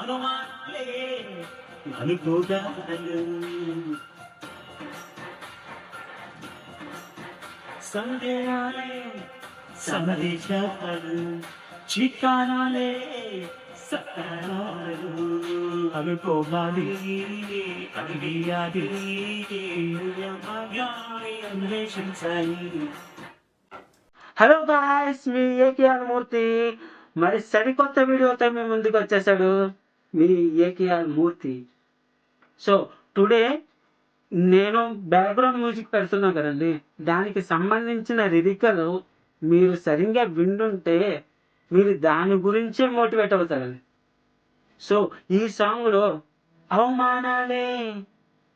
అనుమానాలే అనుకోగాలు సందేహాలే సందేశాలు చికానాలే సకారాలు అనుకోవాలి అడిగియాలి అన్వేషించాలి. Hello guys, మీ AKR మూర్తి మరి సరికొత్త వీడియోతో మీ ముందుకు వచ్చేసాడు మీ ఏకేఆర్ మూర్తి. సో టుడే నేను బ్యాక్గ్రౌండ్ మ్యూజిక్ పెడుతున్నా కదండి, దానికి సంబంధించిన లిరికల్ మీరు సరిగ్గా వింటుంటే మీరు దాని గురించే మోటివేట్ అవుతారండి. సో ఈ సాంగ్లో అవమానాలే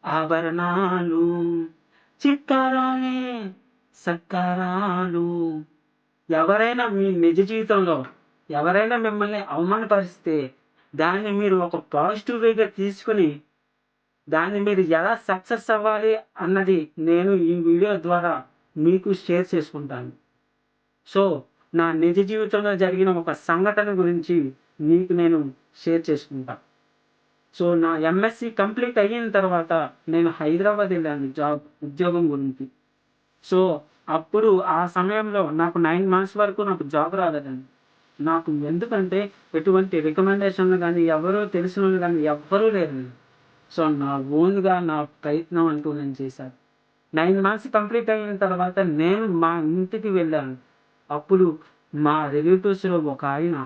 ఆభరణాలు, చిక్కారాలే సత్కారాలు. ఎవరైనా మీ నిజ జీవితంలో ఎవరైనా మిమ్మల్ని అవమానపరిస్తే దాన్ని మీరు ఒక పాజిటివ్ వేగా తీసుకుని దాన్ని మీరు ఎలా సక్సెస్ అవ్వాలి అన్నది నేను ఈ వీడియో ద్వారా మీకు షేర్ చేసుకుంటాను. సో నా నిజ జీవితంలో జరిగిన ఒక సంఘటన గురించి మీకు నేను షేర్ చేసుకుంటాను. సో నా ఎంఎస్సి కంప్లీట్ అయిన తర్వాత నేను హైదరాబాద్ వెళ్ళాను ఉద్యోగం గురించి. సో అప్పుడు ఆ సమయంలో నాకు 9 months వరకు నాకు జాబ్ రాలేదండి. నాకు ఎందుకంటే ఎటువంటి రికమెండేషన్లు కానీ ఎవరో తెలిసిన వాళ్ళు కానీ ఎవ్వరూ లేరండి. సో నా ఓన్గా నా ప్రయత్నం అంటూ నేను చేశాను. 9 months కంప్లీట్ అయిన తర్వాత నేను మా ఇంటికి వెళ్ళాను. అప్పుడు మా రిలేటివ్స్లో ఒక ఆయన,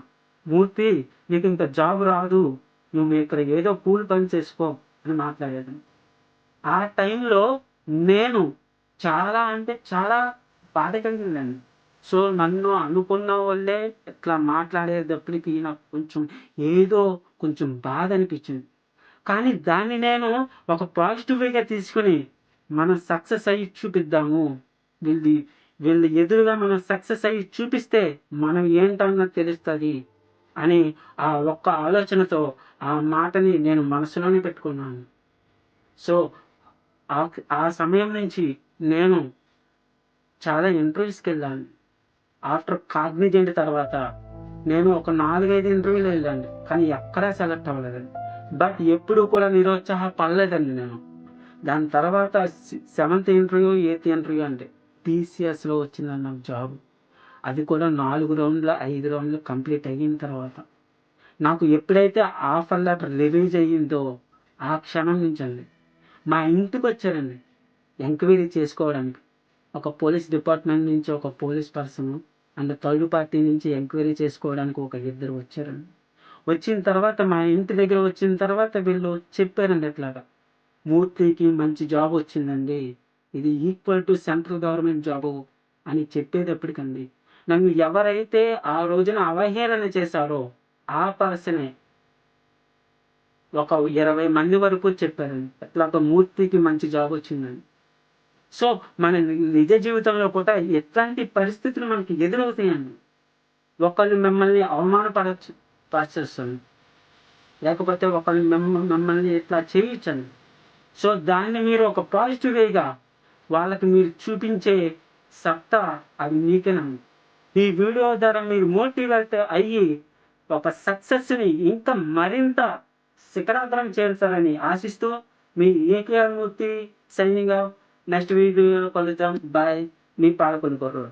మూర్తి నీకు ఇంకా జాబ్ రాదు, నువ్వు ఇక్కడ ఏదో కూలి పని చేసుకో అని మాట్లాడాడు. ఆ టైంలో నేను చాలా అంటే చాలా బాధ కలిగిందండి. సో నన్ను అనుకున్న వాళ్ళే ఇట్లా మాట్లాడేటప్పటికి నాకు కొంచెం బాధ అనిపించింది. కానీ దాన్ని నేను ఒక పాజిటివ్గా తీసుకుని మనం సక్సెస్ అయ్యి చూపిద్దాము, వీళ్ళ ఎదురుగా మనం సక్సెస్ అయ్యి చూపిస్తే మనం ఏంటన్నది తెలుస్తుంది అని ఆ ఒక్క ఆలోచనతో ఆ మాటని నేను మనసులోనే పెట్టుకున్నాను. సో ఆ సమయం నుంచి నేను చాలా ఇంటర్వ్యూస్కి వెళ్ళాను. ఆఫ్టర్ కాగ్నిజెంట్ తర్వాత నేను ఒక 4-5 ఇంటర్వ్యూలు వెళ్ళాను, కానీ ఎక్కడా సెలెక్ట్ అవ్వలేదండి. బట్ ఎప్పుడు కూడా నిరుత్సాహపడలేదండి నేను. దాని తర్వాత 7th ఇంటర్వ్యూ 8th ఇంటర్వ్యూ అంటే టీసీఎస్లో వచ్చిందండి నాకు జాబ్. అది కూడా 4 రౌండ్లు 5 రౌండ్లు కంప్లీట్ అయిన తర్వాత నాకు ఎప్పుడైతే ఆఫర్ లెటర్ రిలీజ్ అయ్యిందో ఆ క్షణం నుంచి అండి మా ఇంటికి వచ్చారండి ఎంక్వైరీ చేసుకోవడానికి. ఒక పోలీస్ డిపార్ట్మెంట్ నుంచి ఒక police person and third party నుంచి ఎంక్వైరీ చేసుకోవడానికి ఒక 2 వచ్చారండి. వచ్చిన తర్వాత మా ఇంటి దగ్గర వచ్చిన తర్వాత వీళ్ళు చెప్పారండి, ఇట్లాగా మూర్తికి మంచి జాబ్ వచ్చిందండి, ఇది equal to central government job అని చెప్పేటప్పటికండి నన్ను ఎవరైతే ఆ రోజున అవహేళన చేశారో ఆ పర్సనే ఒక 20 మంది వరకు చెప్పారండి ఇట్లా మూర్తికి మంచి జాబ్ వచ్చిందని. సో మన నిజ జీవితంలో కూడా ఎట్లాంటి పరిస్థితులు మనకి ఎదురవుతాయండి. ఒకళ్ళు మిమ్మల్ని పరచేస్తుంది, లేకపోతే ఒకళ్ళు మిమ్మల్ని ఇట్లా చేయొచ్చండి. సో దాన్ని మీరు ఒక పాజిటివ్ వేగా వాళ్ళకి మీరు చూపించే సత్తా అది మీకేనండి. ఈ వీడియో ద్వారా మీరు మోటివేట్ అయ్యి ఒక సక్సెస్ని ఇంకా మరింత శిఖరాగ్రం చేస్తారని ఆశిస్తూ మీ ఏకేఆర్ మూర్తి సైనింగ్ ఆఫ్. నెక్స్ట్ వీడియోలో కలుద్దాం. బాయ్, మీ పాలకొల్లు.